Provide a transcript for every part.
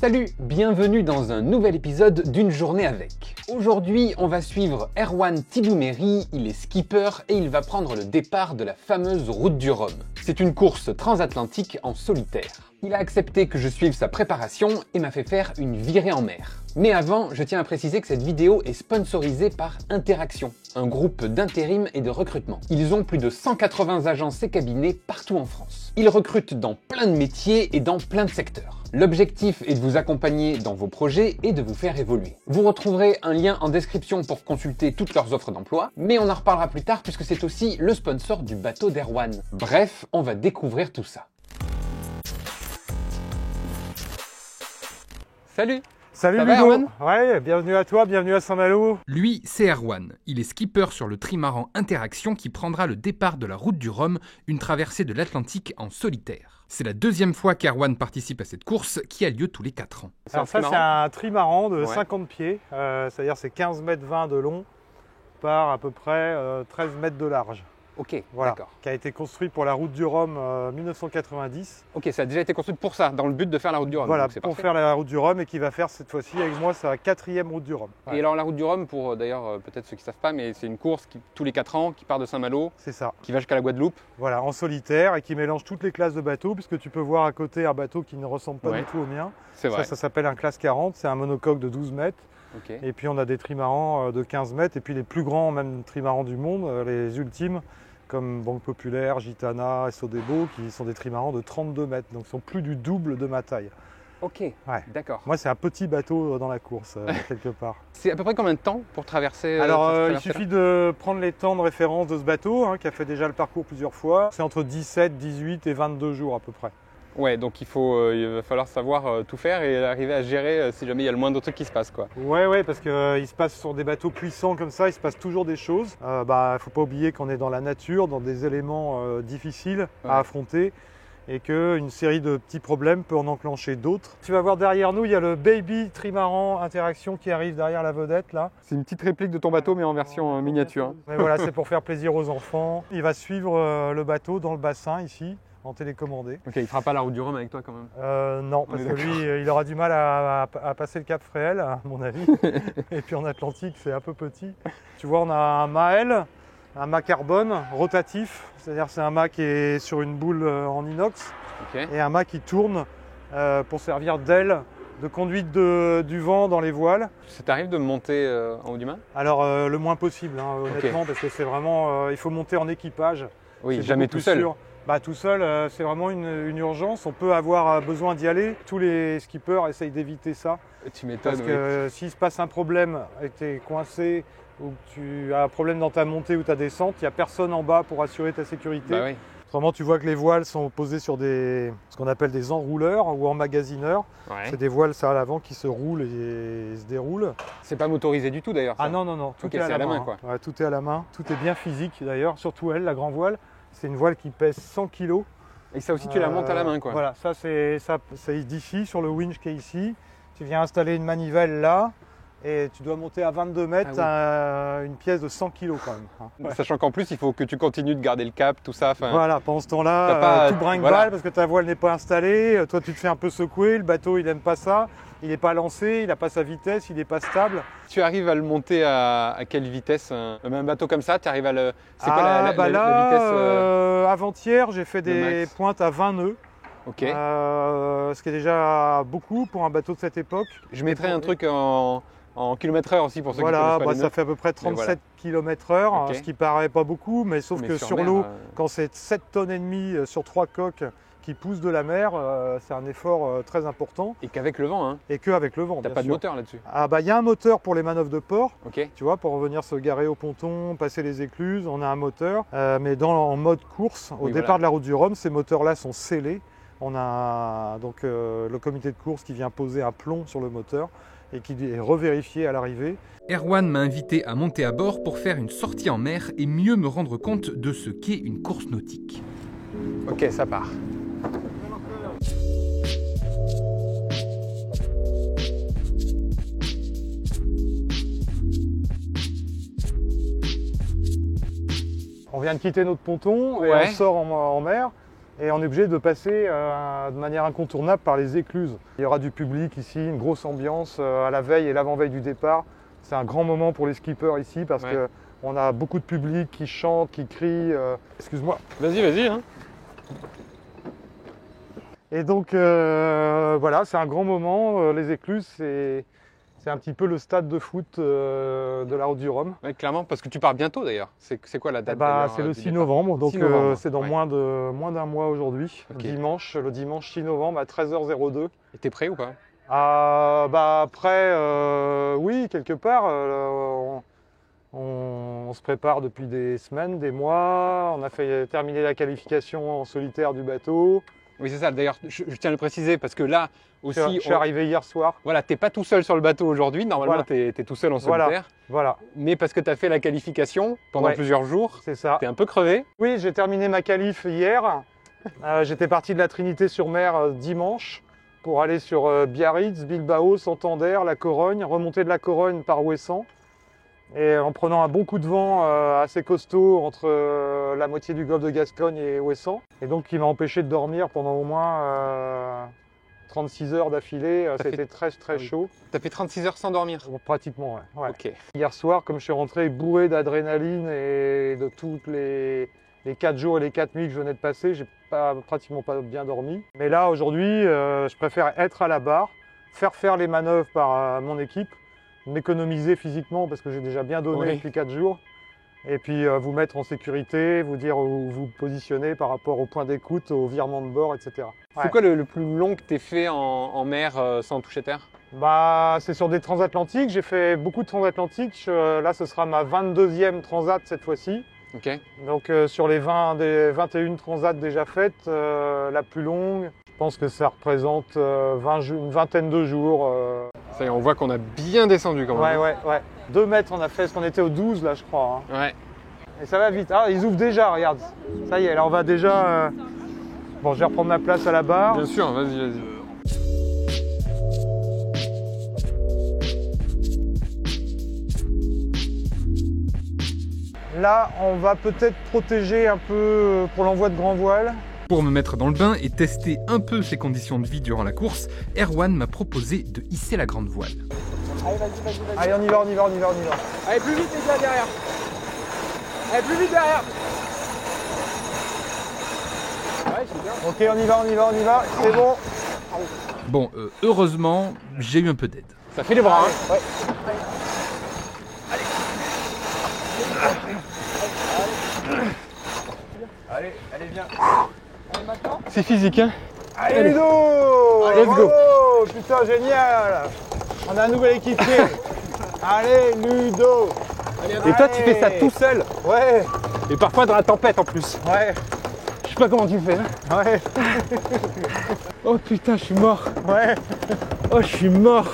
Salut, bienvenue dans un nouvel épisode d'une journée avec. Aujourd'hui, on va suivre Erwan Tibouméry, il est skipper et il va prendre le départ de la fameuse route du Rhum. C'est une course transatlantique en solitaire. Il a accepté que je suive sa préparation et m'a fait faire une virée en mer. Mais avant, je tiens à préciser que cette vidéo est sponsorisée par Interaction, un groupe d'intérim et de recrutement. Ils ont plus de 180 agences et cabinets partout en France. Ils recrutent dans plein de métiers et dans plein de secteurs. L'objectif est de vous accompagner dans vos projets et de vous faire évoluer. Vous retrouverez un lien en description pour consulter toutes leurs offres d'emploi, mais on en reparlera plus tard puisque c'est aussi le sponsor du bateau d'Erwan. Bref, on va découvrir tout ça. Salut! Salut Ça va, Ludo. Erwan ? Ouais, bienvenue à toi, bienvenue à Saint-Malo. Lui, c'est Erwan. Il est skipper sur le trimaran Interaction qui prendra le départ de la route du Rhum, une traversée de l'Atlantique en solitaire. C'est la deuxième fois qu'Erwan participe à cette course qui a lieu tous les 4 ans. Alors ça, c'est un trimaran de Ouais. 50 pieds, c'est-à-dire c'est 15 mètres 20 de long par à peu près 13 mètres de large. Ok, Voilà, d'accord. qui a été construit pour la route du Rhum 1990. Ok, ça a déjà été construit pour ça, dans le but de faire la route du Rhum. Voilà, donc c'est pour parfait. faire la route du Rhum et qui va faire cette fois-ci avec moi sa 4e route du Rhum. Et alors la route du Rhum, pour d'ailleurs peut-être ceux qui ne savent pas, mais c'est une course qui, tous les 4 ans qui part de Saint-Malo, C'est ça, qui va jusqu'à la Guadeloupe. voilà, en solitaire et qui mélange toutes les classes de bateaux, puisque tu peux voir à côté un bateau qui ne ressemble pas Ouais. du tout au mien. C'est vrai. Ça s'appelle un classe 40, c'est un monocoque de 12 mètres. Ok. Et puis on a des trimarans de 15 mètres et puis les plus grands même trimarans du monde, les ultimes, comme Banque Populaire, Gitana, Sodebo, qui sont des trimarans de 32 mètres, donc sont plus du double de ma taille. Ok, Ouais. d'accord. Moi c'est un petit bateau dans la course, quelque part. C'est à peu près combien de temps pour traverser Alors cette il traversée-là suffit de prendre les temps de référence de ce bateau, qui a fait déjà le parcours plusieurs fois. C'est entre 17, 18 et 22 jours à peu près. Ouais, donc il va falloir savoir tout faire et arriver à gérer si jamais il y a le moindre truc qui se passe, quoi. Ouais, parce qu'il se passe sur des bateaux puissants comme ça, il se passe toujours des choses. Faut pas oublier qu'on est dans la nature, dans des éléments difficiles à affronter et qu'une série de petits problèmes peut en enclencher d'autres. Tu vas voir derrière nous, il y a le Baby Trimaran Interaction qui arrive derrière la vedette là. C'est une petite réplique de ton bateau, mais en version miniature. Mais voilà, c'est pour faire plaisir aux enfants. Il va suivre le bateau dans le bassin ici, en télécommandé. Ok, il fera pas la route du Rhum avec toi quand même. Non, On parce est que lui, il aura du mal à passer le Cap Fréhel, à mon avis. Et puis en Atlantique, c'est un peu petit. Tu vois, on a un Maël, un mât carbone rotatif, c'est-à-dire c'est un mât qui est sur une boule en inox Ok. et un mât qui tourne pour servir d'aile de conduite du vent dans les voiles. Ça t'arrive de monter en haut du mât? Alors le moins possible, honnêtement, parce que c'est vraiment, il faut monter en équipage. Oui, C'est jamais beaucoup tout plus seul. sûr. Tout seul, c'est vraiment une urgence. On peut avoir besoin d'y aller. Tous les skippers essayent d'éviter ça. Tu m'étonnes. Parce que s'il se passe un problème et que tu es coincé ou que tu as un problème dans ta montée ou ta descente, il n'y a personne en bas pour assurer ta sécurité. Bah oui. Autrement, tu vois que les voiles sont posées sur ce qu'on appelle des enrouleurs ou emmagasineurs. Ouais. C'est des voiles ça à l'avant qui se roulent et se déroulent. C'est pas motorisé du tout d'ailleurs. ça. Ah non, tout Ok, est à la main. quoi. Ouais, tout est à la main. Tout est bien physique d'ailleurs, surtout elle, la grand voile. C'est une voile qui pèse 100 kg. Et ça aussi, tu la montes à la main, quoi. Voilà, ça c'est d'ici, sur le winch qui est ici. Tu viens installer une manivelle là et tu dois monter à 22 mètres une pièce de 100 kg quand même. Ouais. Sachant qu'en plus, il faut que tu continues de garder le cap, tout ça. Enfin, Voilà, pendant ce T'as temps-là, pas- tout brinque-balle voilà. parce que ta voile n'est pas installée. Toi, tu te fais un peu secouer. Le bateau, il n'aime pas ça. Il n'est pas lancé, il n'a pas sa vitesse, il n'est pas stable. Tu arrives à le monter à quelle vitesse un bateau comme ça, tu arrives à le. C'est quoi la là, vitesse avant-hier, j'ai fait de des max. pointes à 20 nœuds. Ok. Ce qui est déjà beaucoup pour un bateau de cette époque. Je mettrai un truc en km/h aussi pour ceux qui Voilà, connaissent pas les ça nœuds. fait à peu près Mais voilà. 37 km/h, Ok. ce qui paraît pas beaucoup, mais sauf Mais que sur sur mer, l'eau, quand c'est 7 tonnes et demie sur 3 coques qui poussent de la mer, c'est un effort très important. Et qu'avec le vent, hein. Et qu'avec le vent, T'as bien pas de sûr. moteur là-dessus. Il y a un moteur pour les manœuvres de port, Ok. tu vois, pour revenir se garer au ponton, passer les écluses, on a un moteur. Mais en mode course, au Oui, départ voilà. de la route du Rhum, ces moteurs-là sont scellés. On a donc le comité de course qui vient poser un plomb sur le moteur et qui est revérifié à l'arrivée. Erwan m'a invité à monter à bord pour faire une sortie en mer et mieux me rendre compte de ce qu'est une course nautique. Ok, ça part. On vient de quitter notre ponton et Ouais. on sort en mer. Et on est obligé de passer de manière incontournable par les écluses. Il y aura du public ici, une grosse ambiance à la veille et l'avant-veille du départ. C'est un grand moment pour les skippers ici parce qu'on a beaucoup de public qui chante, qui crie. Excuse-moi. Vas-y, hein. Et donc voilà, c'est un grand moment. Les écluses, c'est un petit peu le stade de foot de la Route du Rhum. Ouais, clairement, parce que tu pars bientôt d'ailleurs. C'est quoi la date C'est le 6 novembre, donc c'est dans moins d'un mois aujourd'hui. Okay. Le dimanche 6 novembre à 13h02. Et t'es prêt ou pas? Après, oui, quelque part. On se prépare depuis des semaines, des mois. On a fait terminer la qualification en solitaire du bateau. Oui, c'est ça. D'ailleurs, je tiens à le préciser parce que là aussi. Je suis arrivé hier soir. Voilà, t'es pas tout seul sur le bateau aujourd'hui. Normalement, tu es tout seul en solitaire. Voilà. Mais parce que tu as fait la qualification pendant plusieurs jours. C'est ça. Tu es un peu crevé. Oui, j'ai terminé ma qualif hier. J'étais parti de la Trinité-sur-Mer dimanche pour aller sur Biarritz, Bilbao, Santander, la Corogne, remonter de la Corogne par Ouessant. Et en prenant un bon coup de vent assez costaud entre la moitié du golfe de Gascogne et Ouessant. Et donc qui m'a empêché de dormir pendant au moins 36 heures d'affilée. C'était très chaud. Tu as fait 36 heures sans dormir? Pratiquement, ouais. Okay. Hier soir, comme je suis rentré bourré d'adrénaline et de toutes les 4 jours et les 4 nuits que je venais de passer, j'ai pratiquement pas bien dormi. Mais là, aujourd'hui, je préfère être à la barre, faire les manœuvres par mon équipe, m'économiser physiquement parce que j'ai déjà bien donné depuis 4 jours. Et puis vous mettre en sécurité, vous dire où vous positionnez par rapport au point d'écoute, au virement de bord, etc. C'est quoi le plus long que tu aies fait en mer sans toucher terre? C'est sur des transatlantiques. J'ai fait beaucoup de transatlantiques. Là, ce sera ma 22e transat cette fois-ci. Okay. Donc sur les 21 transats déjà faites, la plus longue, je pense que ça représente une vingtaine de jours. Ça y est, on voit qu'on a bien descendu quand même. Ouais. 2 mètres on a fait, parce qu'on était au 12 là je crois. Hein. Ouais. Et ça va vite. Ah, ils ouvrent déjà, regarde. Ça y est, là on va déjà... Bon, je vais reprendre ma place à la barre. Bien sûr, vas-y. Là, on va peut-être protéger un peu pour l'envoi de grand voile. Pour me mettre dans le bain et tester un peu ses conditions de vie durant la course, Erwan m'a proposé de hisser la grande voile. Allez, vas-y. Allez, on y va. Allez, plus vite les gars, derrière. Allez, plus vite derrière. Ouais, c'est bien. Ok, on y va. C'est bon. Bon, heureusement, j'ai eu un peu d'aide. Ça fait les bras, Ouais. Allez, viens. Allez, maintenant. C'est physique, hein? Allez, Ludo. Let's go. Putain, génial. On a un nouvel équipier. Allez, Ludo. Et toi, tu fais ça tout seul? Ouais. Et parfois dans la tempête en plus. Ouais. Je sais pas comment tu fais, hein? Ouais. Oh putain, je suis mort. Ouais. Oh, je suis mort.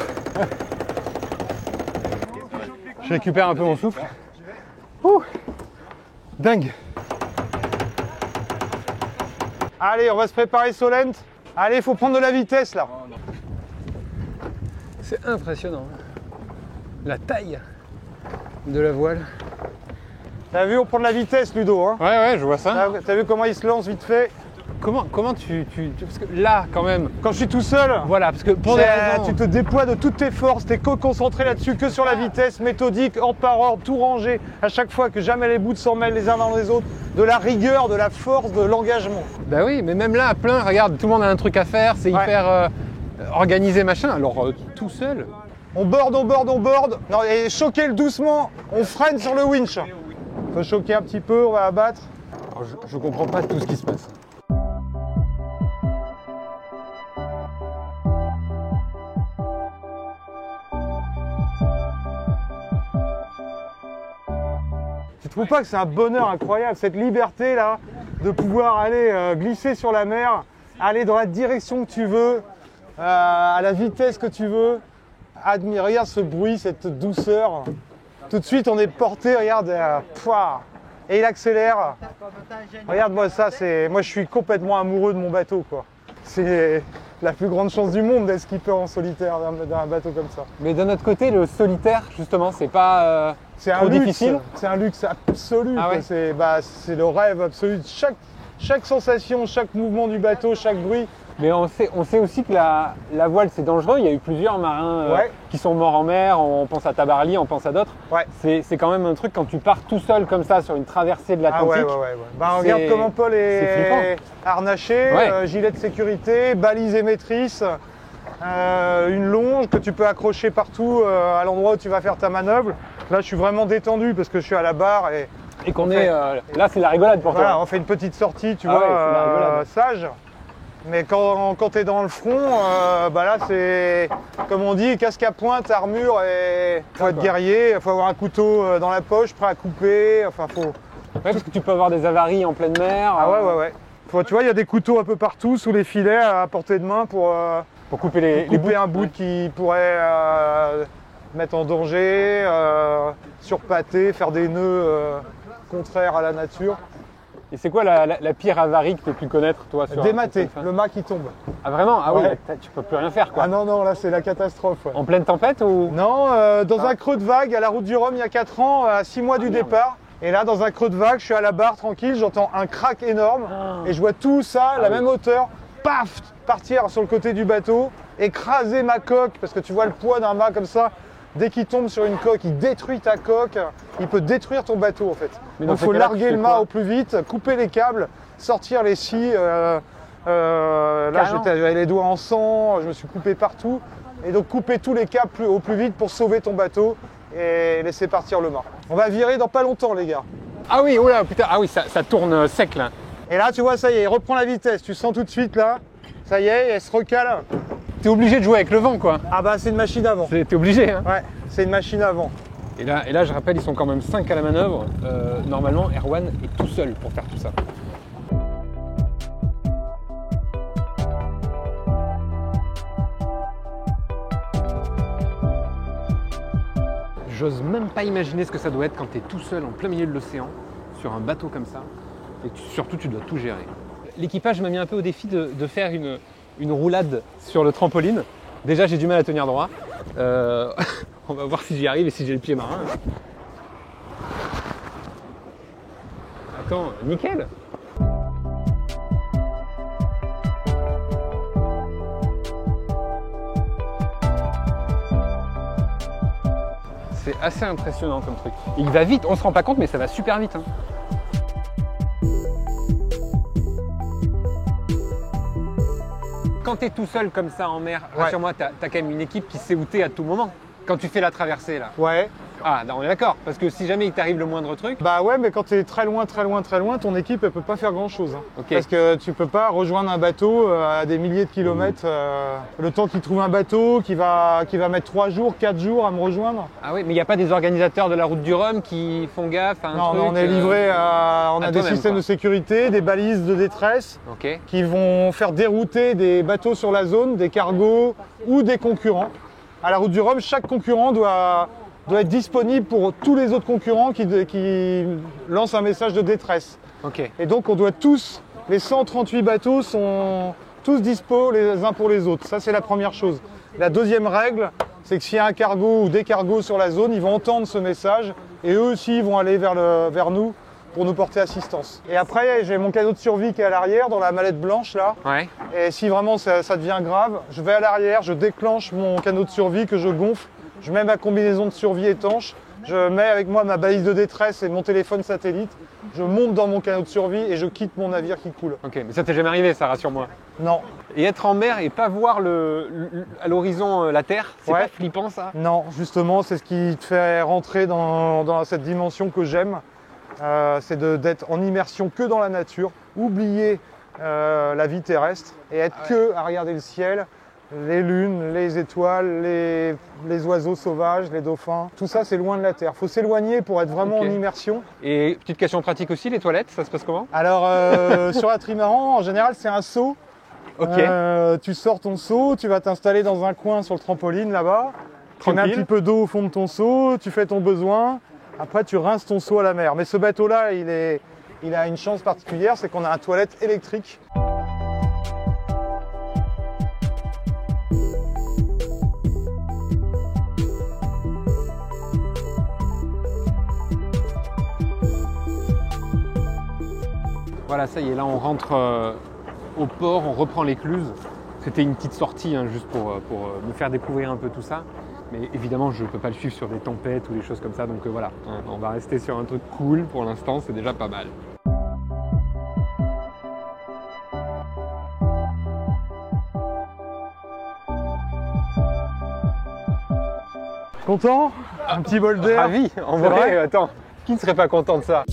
Je récupère un peu mon souffle. Ouh. Dingue. Allez, on va se préparer Solent. Allez, il faut prendre de la vitesse là. C'est impressionnant. La taille de la voile. T'as vu, on prend de la vitesse, Ludo. Hein. Ouais, je vois ça. T'as vu comment il se lance vite fait? Comment tu... Parce que là, quand même... Quand je suis tout seul, Voilà, parce que pour des raisons... tu te déploies de toutes tes forces, t'es concentré là-dessus, que sur la vitesse, méthodique, ordre par ordre, tout rangé, à chaque fois que jamais les bouts s'en mêlent les uns dans les autres, de la rigueur, de la force, de l'engagement. Bah oui, mais même là, à plein, regarde, tout le monde a un truc à faire, c'est hyper organisé, machin, alors tout seul... On borde. Non, et choquer doucement, on freine sur le winch. Faut choquer un petit peu, on va abattre. Alors, je comprends pas tout ce qui se passe. Tu trouves pas que c'est un bonheur incroyable, cette liberté là, de pouvoir aller glisser sur la mer, aller dans la direction que tu veux, à la vitesse que tu veux, admirer, regarde ce bruit, cette douceur. Tout de suite on est porté, regarde, et il accélère. Regarde-moi ça, moi je suis complètement amoureux de mon bateau quoi. C'est la plus grande chance du monde d'être skipper en solitaire d'un bateau comme ça. Mais d'un autre côté, le solitaire, justement, c'est pas c'est trop un luxe, difficile. c'est un luxe absolu. Ah ouais. C'est le rêve absolu. chaque sensation, chaque mouvement du bateau, chaque bruit. Mais on sait aussi que la voile c'est dangereux, il y a eu plusieurs marins qui sont morts en mer, on pense à Tabarly, on pense à d'autres. Ouais. C'est quand même un truc quand tu pars tout seul comme ça sur une traversée de l'Atlantique. Bah, regarde comment Paul est flippant. harnaché, gilet de sécurité, balise émettrice, une longe que tu peux accrocher partout à l'endroit où tu vas faire ta manœuvre. Là je suis vraiment détendu parce que je suis à la barre et qu'on est là c'est la rigolade pour toi. On fait une petite sortie, tu vois, sage. Mais quand tu es dans le front, là c'est, comme on dit, casque à pointe, armure, et faut être guerrier, il faut avoir un couteau dans la poche, prêt à couper, faut... Ouais, parce que tu peux avoir des avaries en pleine mer. Tu vois, il y a des couteaux un peu partout, sous les filets, à portée de main pour couper les bouts. Un bout qui pourrait mettre en danger, surpâter, faire des nœuds contraires à la nature. Et c'est quoi la pire avarie que tu as pu connaître, toi, sur Dématé, le mât qui tombe. Ah vraiment? Ah oui, tu peux plus rien faire, quoi. Ah non, là c'est la catastrophe. Ouais. En pleine tempête ou? Non, dans un creux de vague, à la route du Rhum, il y a 4 ans, à 6 mois du départ. Et là, dans un creux de vague, je suis à la barre, tranquille, j'entends un crack énorme. Et je vois tout ça, à la même hauteur, paf, partir sur le côté du bateau, écraser ma coque, parce que tu vois le poids d'un mât comme ça. Dès qu'il tombe sur une coque, il détruit ta coque, il peut détruire ton bateau en fait. Donc il faut larguer le mât au plus vite, couper les câbles, sortir les scies. Là j'avais les doigts en sang, je me suis coupé partout. Et donc couper tous les câbles au plus vite pour sauver ton bateau et laisser partir le mât. On va virer dans pas longtemps les gars. Ah oui, oula, putain, ah oui, ça tourne sec là. Et là tu vois, ça y est, il reprend la vitesse, tu sens tout de suite là, ça y est, elle se recale. T'es obligé de jouer avec le vent, quoi. Ah bah c'est une machine à vent. T'es obligé, hein. Ouais, c'est une machine à vent. Et là, je rappelle, ils sont quand même 5 à la manœuvre. Normalement, Erwan est tout seul pour faire tout ça. J'ose même pas imaginer ce que ça doit être quand t'es tout seul en plein milieu de l'océan, sur un bateau comme ça. Et surtout, tu dois tout gérer. L'équipage m'a mis un peu au défi de faire une roulade sur le trampoline. Déjà, j'ai du mal à tenir droit. On va voir si j'y arrive et si j'ai le pied marin. Attends, nickel! C'est assez impressionnant comme truc. Il va vite, on se rend pas compte, mais ça va super vite. Hein. Quand tu es tout seul comme ça en mer, rassure-moi, tu as quand même une équipe qui sait où t'es à tout moment. Quand tu fais la traversée là. Ouais. Ah, on est d'accord. Parce que si jamais il t'arrive le moindre truc. Bah ouais, mais quand tu es très loin, ton équipe elle peut pas faire grand chose. Hein. Okay. Parce que tu peux pas rejoindre un bateau à des milliers de kilomètres. Le temps qu'il trouve un bateau qui va mettre 3 jours, 4 jours à me rejoindre. Ah oui, mais il n'y a pas des organisateurs de la route du Rhum qui font gaffe à un truc? Non, on est livré à. On a des systèmes de sécurité, des balises de détresse qui vont faire dérouter des bateaux sur la zone, des cargos ou des concurrents. À la route du Rhum, chaque concurrent doit être disponible pour tous les autres concurrents qui lancent un message de détresse. Et donc on doit tous, les 138 bateaux sont tous dispo les uns pour les autres. Ça c'est la première chose. La deuxième règle, c'est que s'il y a un cargo ou des cargos sur la zone, ils vont entendre ce message et eux aussi ils vont aller vers nous pour nous porter assistance. Et après j'ai mon canot de survie qui est à l'arrière dans la mallette blanche là. Ouais. Et si vraiment ça devient grave, je vais à l'arrière, je déclenche mon canot de survie que je gonfle. Je mets ma combinaison de survie étanche, je mets avec moi ma balise de détresse et mon téléphone satellite, je monte dans mon canot de survie et je quitte mon navire qui coule. Ok, mais ça t'est jamais arrivé, ça, rassure-moi. Non. Et être en mer et pas voir à l'horizon la terre, c'est pas flippant ça? Non, justement, c'est ce qui te fait rentrer dans cette dimension que j'aime. C'est d'être en immersion que dans la nature, oublier la vie terrestre et être que à regarder le ciel. Les lunes, les étoiles, les oiseaux sauvages, les dauphins, tout ça c'est loin de la terre. Il faut s'éloigner pour être vraiment en immersion. Et petite question pratique aussi, les toilettes, ça se passe comment? Alors sur la trimaran, en général c'est un seau. Tu sors ton seau, tu vas t'installer dans un coin sur le trampoline là-bas. Tu mets un petit peu d'eau au fond de ton seau, tu fais ton besoin. Après tu rinces ton seau à la mer. Mais ce bateau-là, il a une chance particulière, c'est qu'on a une toilette électrique. Voilà, ça y est, là on rentre au port, on reprend l'écluse. C'était une petite sortie hein, juste pour me faire découvrir un peu tout ça. Mais évidemment, je ne peux pas le suivre sur des tempêtes ou des choses comme ça. Donc voilà, hein, on va rester sur un truc cool pour l'instant, c'est déjà pas mal. Content? Un petit bol d'air? Ravi, en vrai, attends, qui ne serait pas content de ça?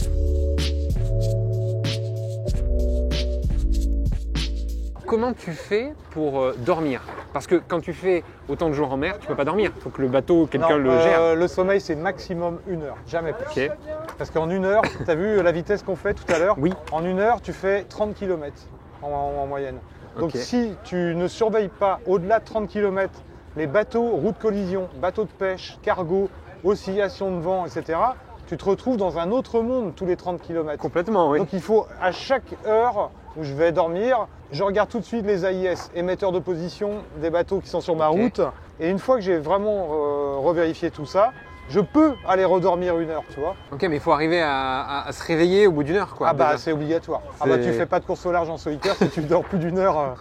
Comment tu fais pour dormir? Parce que quand tu fais autant de jours en mer, tu peux pas dormir. Il faut que le bateau, quelqu'un le gère. Le sommeil, c'est maximum 1 heure, jamais plus. Ok. Parce qu'en 1 heure, tu as vu la vitesse qu'on fait tout à l'heure? Oui. En 1 heure, tu fais 30 km en moyenne. Donc Ok. si tu ne surveilles pas au-delà de 30 km les bateaux, routes collision, bateaux de pêche, cargo, oscillation de vent, etc., tu te retrouves dans un autre monde tous les 30 km. Complètement, oui. Donc il faut, à chaque heure où je vais dormir, je regarde tout de suite les AIS, émetteurs de position des bateaux qui sont sur ma route. Et une fois que j'ai vraiment revérifié tout ça, je peux aller redormir 1 heure, tu vois. Ok, mais il faut arriver à se réveiller au bout d'1 heure, quoi. Ah bah déjà. c'est obligatoire. Ah bah tu fais pas de course au large en solitaire si tu dors plus d'1 heure,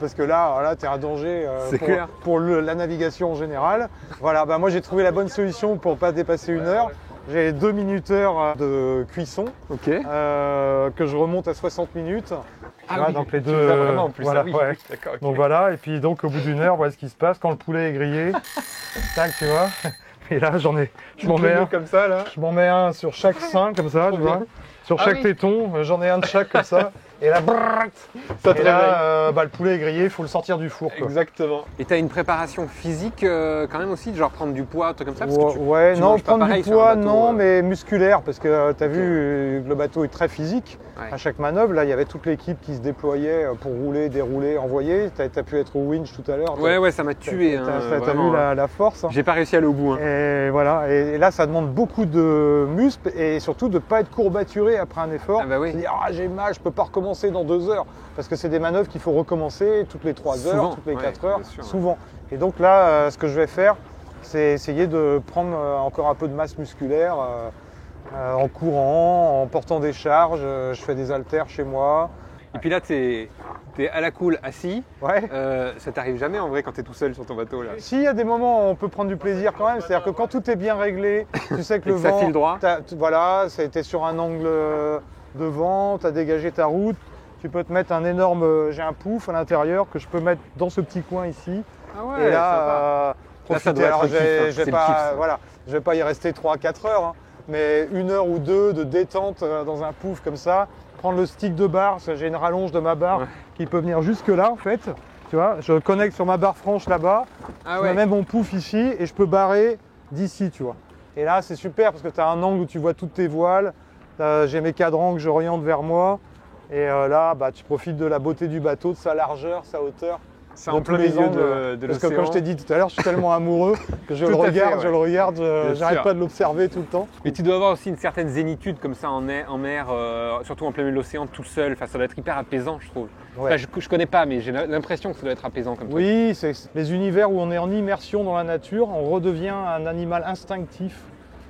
parce que là t'es un danger C'est clair. pour la navigation en général. Voilà, bah moi j'ai trouvé la bonne solution pour pas dépasser 1 heure. J'ai 2 minuteurs de cuisson Ok. que je remonte à 60 minutes. Ah Voilà, oui, donc les tu deux. l'as vraiment en plus. Voilà, ah oui. ouais. D'accord, ok. Donc voilà, et puis donc au bout d'1 heure, voilà ce qui se passe quand le poulet est grillé. Tac, tu vois. Et là je m'en mets un. comme ça, là. Je m'en mets un sur chaque sein comme ça, tu vois. Sur Ah chaque oui. téton, j'en ai un de chaque comme ça. Et là, brrrt, Ça te et là le poulet est grillé, il faut le sortir du four. Quoi. Exactement. Et t'as une préparation physique quand même aussi, genre prendre du poids, un truc comme ça parce que tu Ouais, tu non, manges pas prendre pareil du sur un poids, bateau, non, mais musculaire, parce que tu as Ok. vu, le bateau est très physique. Ouais. À chaque manœuvre, là, il y avait toute l'équipe qui se déployait pour rouler, dérouler, envoyer. Tu as pu être au winch tout à l'heure. Ouais, ça m'a tué. Tu hein, as vraiment, vu hein. la force. J'ai pas réussi à aller au bout. Hein. Et voilà, et là ça demande beaucoup de muscles et surtout de ne pas être courbaturé après un effort. Ah bah oui. Se dire, ah j'ai mal, je peux pas recommencer dans 2 heures. Parce que c'est des manœuvres qu'il faut recommencer toutes les 3 heures, Souvent, toutes les ouais, 4 heures, bien sûr, ouais. souvent. Et donc là, ce que je vais faire, c'est essayer de prendre encore un peu de masse musculaire en courant, en portant des charges. Je fais des haltères chez moi. Et puis là, t'es à la cool assis. Ouais. Ça t'arrive jamais en vrai quand t'es tout seul sur ton bateau là. S'il y a des moments où on peut prendre du plaisir quand même, c'est-à-dire que quand tout est bien réglé, tu sais que Et le que ça vent, file droit. voilà, t'es sur un angle de vent, tu as dégagé ta route, tu peux te mettre un énorme, j'ai un pouf à l'intérieur que je peux mettre dans ce petit coin ici. Ah ouais. Et sympa. là, ça profiter. doit être Alors, un kiff, hein. je C'est vais le kiff, ça. pas, voilà, je vais pas y rester 3-4 heures, hein, mais 1 heure ou 2 de détente dans un pouf comme ça, prendre le stick de barre, parce que j'ai une rallonge de ma barre Ouais. qui peut venir jusque là en fait. Tu vois, je connecte sur ma barre franche là-bas, Ah je ouais. mets même mon pouf ici et je peux barrer d'ici, tu vois. Et là, c'est super parce que tu as un angle où tu vois toutes tes voiles, j'ai mes cadrans que j'oriente vers moi. Et là, bah, tu profites de la beauté du bateau, de sa largeur, sa hauteur. C'est en de tous plein les milieu angles. de Parce que l'océan. comme je t'ai dit tout à l'heure, je suis tellement amoureux que je Tout le à fait, regarde, ouais. je le regarde, Bien j'arrête sûr. pas de l'observer tout le temps. Mais tu dois avoir aussi une certaine zénitude comme ça en mer, surtout en plein milieu de l'océan, tout seul. Enfin, ça doit être hyper apaisant, je trouve. Ouais. Enfin, je connais pas, mais j'ai l'impression que ça doit être apaisant comme ça. Oui, c'est les univers où on est en immersion dans la nature, on redevient un animal instinctif,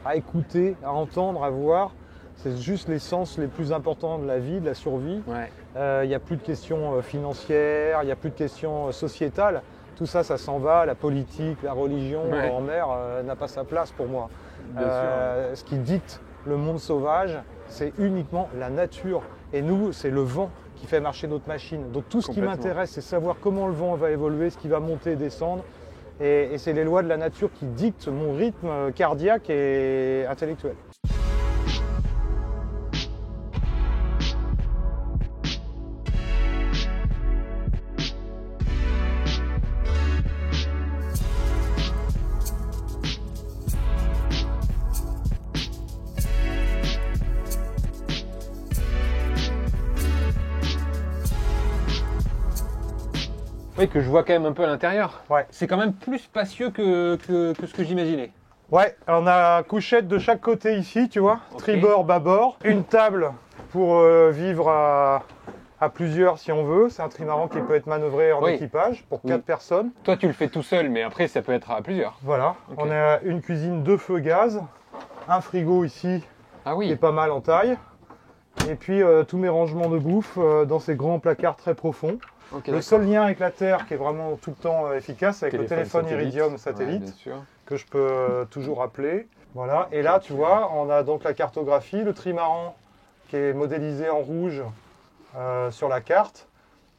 à écouter, à entendre, à voir. C'est juste les sens les plus importants de la vie, de la survie. Ouais. Il n'y a plus de questions financières, il n'y a plus de questions sociétales. Tout ça, ça s'en va. La politique, la religion Ouais. en mer n'a pas sa place pour moi. Bien sûr. Ce qui dicte le monde sauvage, c'est uniquement la nature. Et nous, c'est le vent qui fait marcher notre machine. Donc tout ce qui Complètement. m'intéresse, c'est savoir comment le vent va évoluer, ce qui va monter et descendre. Et c'est les lois de la nature qui dictent mon rythme cardiaque et intellectuel. Oui, que je vois quand même un peu à l'intérieur. Ouais. C'est quand même plus spacieux que ce que j'imaginais. Ouais, on a couchette de chaque côté ici, tu vois, Ok. tribord, bâbord, une table pour vivre à plusieurs si on veut. C'est un trimaran qui peut être manœuvré en Oui. équipage pour Oui. 4 personnes. Toi, tu le fais tout seul, mais après, ça peut être à plusieurs. Voilà, Ok. on a une cuisine, 2 feux gaz, un frigo ici Ah qui est oui. pas mal en taille, Et puis tous mes rangements de bouffe dans ces grands placards très profonds. Okay, le seul lien avec la Terre qui est vraiment tout le temps efficace, avec le téléphone Iridium satellite, que je peux toujours appeler. Voilà. Et là, tu vois, on a donc la cartographie, le trimaran qui est modélisé en rouge sur la carte.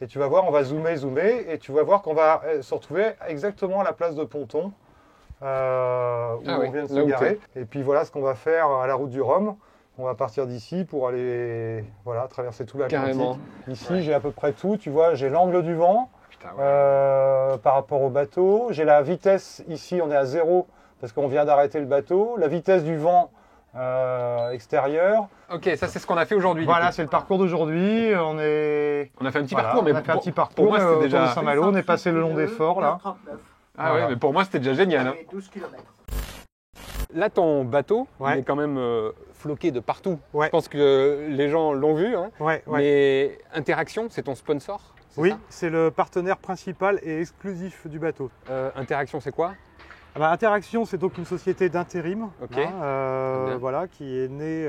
Et tu vas voir, on va zoomer, et tu vas voir qu'on va se retrouver exactement à la place de Ponton, où on vient de se garer. Et puis voilà ce qu'on va faire à la route du Rhum. On va partir d'ici pour aller traverser tout l'Atlantique. Ici, j'ai à peu près tout. Tu vois, j'ai l'angle du vent par rapport au bateau. J'ai la vitesse, ici, on est à 0 parce qu'on vient d'arrêter le bateau. La vitesse du vent extérieur. Ok, ça c'est ce qu'on a fait aujourd'hui. Voilà, c'est le parcours d'aujourd'hui. On a fait un petit parcours, mais pour moi c'était déjà Saint-Malo. On est passé le long des forts là. Ah ouais, mais pour moi c'était déjà génial. Hein. 12 km. Là, ton bateau, il est quand même floqué de partout. Ouais. Je pense que les gens l'ont vu. Hein. Ouais. Mais Interaction, c'est ton sponsor? Oui, c'est le partenaire principal et exclusif du bateau. Interaction, c'est quoi? Interaction, c'est donc une société d'intérim voilà, qui est née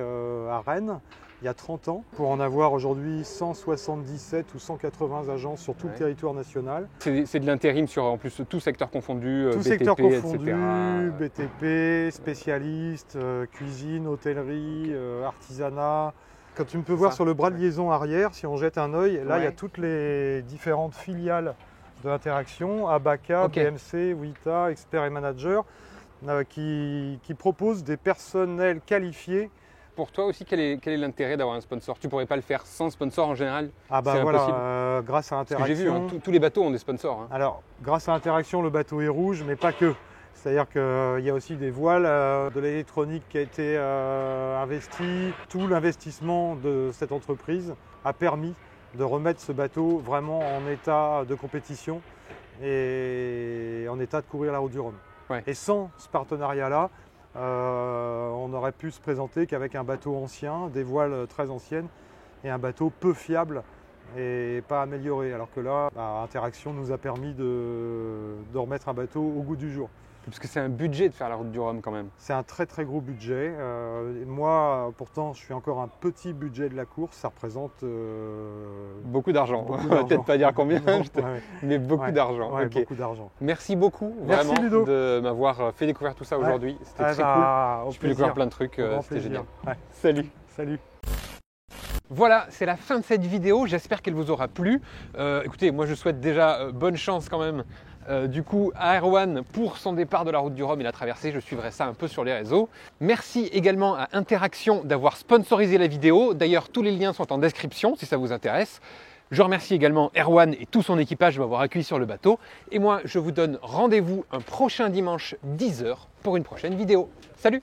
à Rennes il y a 30 ans pour en avoir aujourd'hui 177 ou 180 agences sur tout le territoire national. C'est de l'intérim sur en plus tout secteur confondu, tout BTP, secteur confondu, etc. BTP, spécialiste, cuisine, hôtellerie, artisanat. Quand tu me peux voir sur le bras de liaison arrière, si on jette un œil, là il y a toutes les différentes filiales de Interaction, Abaca, BMC, Wita, Expert et Manager, qui proposent des personnels qualifiés. Pour toi aussi, quel est l'intérêt d'avoir un sponsor? Tu ne pourrais pas le faire sans sponsor en général? Grâce à Interaction. J'ai vu, tous les bateaux ont des sponsors. Hein. Alors, grâce à Interaction, le bateau est rouge, mais pas que. C'est-à-dire qu'il y a aussi des voiles, de l'électronique qui a été investie. Tout l'investissement de cette entreprise a permis de remettre ce bateau vraiment en état de compétition et en état de courir la route du Rhum. Ouais. Et sans ce partenariat-là, on n'aurait pu se présenter qu'avec un bateau ancien, des voiles très anciennes et un bateau peu fiable et pas amélioré. Alors que là, Interaction nous a permis de remettre un bateau au goût du jour. Parce que c'est un budget de faire la route du Rhum quand même. C'est un très très gros budget. Moi, pourtant, je suis encore un petit budget de la course. Ça représente beaucoup d'argent. On va peut-être pas dire combien, mais beaucoup d'argent. Ouais, beaucoup d'argent. Merci beaucoup vraiment de m'avoir fait découvrir tout ça aujourd'hui. C'était très cool. Je peux découvrir plein de trucs. C'était génial. Salut. Salut. Voilà, c'est la fin de cette vidéo. J'espère qu'elle vous aura plu. Écoutez, moi je souhaite déjà bonne chance quand même. Du coup, à Erwan pour son départ de la route du Rhum et la traversée, je suivrai ça un peu sur les réseaux. Merci également à Interaction d'avoir sponsorisé la vidéo. D'ailleurs, tous les liens sont en description si ça vous intéresse. Je remercie également Erwan et tout son équipage de m'avoir accueilli sur le bateau. Et moi, je vous donne rendez-vous un prochain dimanche 10 h pour une prochaine vidéo. Salut!